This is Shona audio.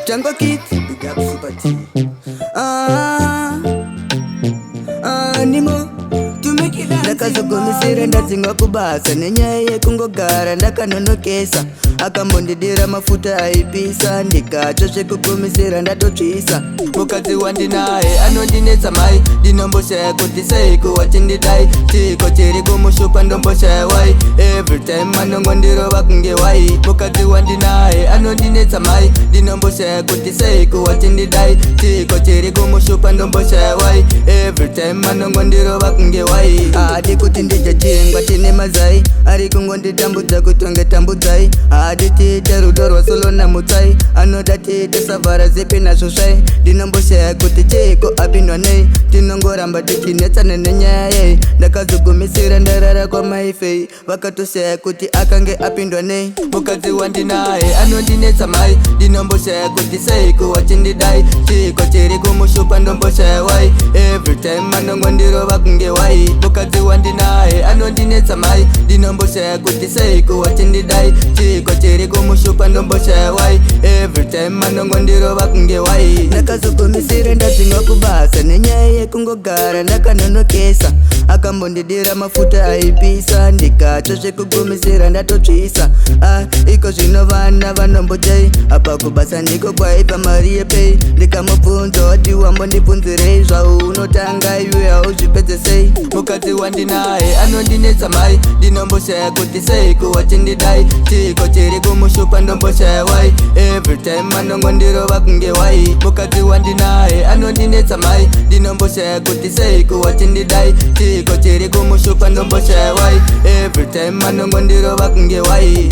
Jungle Kids, big up Super T. Nimo ndakazogumisira ndadzinga kubasa nenyaya yekungogara ndakanonokesa akambondidira mafuta aipisa ndikatsva zvekugumisira ndatotsvisa mukadzi wandinaye anondinetsa mai ndinomboshaya kuti seiko wachindidai chiko chiri kumushupa ndomboshaya wai every time anongondirova kunge wai mukadzi wandinaye anondinetsa mai ndinomboshaya kuti seiko wachindidai chiko chiri kumushupa ndomboshaya wai every time anongondirova kunge wai adi kuti ndijachingwa chine mazai ari kungonditambudza kutonge tambudzai adi tiite rudo rwasolo namutsai anoda tiite savhara zipi nazvo svai ndinomboshaya kuti chiko apindwa nei tinongoramba tichinetsana nenyaya yei ndakazogumisira ndarara kwamaifei vakatoshaya kuti akange apindwa nei mukadzi wandinaye anondinetsa mai ndinomboshaya kuti seiko wachindidai chiko chiri kumushupa ndomboshaya wai every time anongondirova kunge wai mukadzi wandinaye anondinetsa mai ndinomboshaya kuti seiko wachindidai chiko chiri kumushupa ndomboshaya wai every time anongondirova kunge wai ndakazogumisira ndadzinga kubasa nenyaya yekungogara ndakanonokesa akambondidira mafuta aipisa ndikatsva zvekugumisira ndatotsvisa iko zvino vana vanombojai apa kubasa ndiko kwaipa mari yepei ndikamubvunza wati wambondibvunzirei zvaunotanga iwe hauzvipedze sei mukadzi wandinaye anondinetsa mai ndinomboshaya kuti seiko wachindidai chiko chiri kumushupa ndomboshaya wai every time anongondirova kunge wai mukadzi wandinaye anondinetsa mai ndinomboshaya kuti seiko wachindidai chiko chiri kumushupa ndomboshaya wai every time anongondirova kunge wai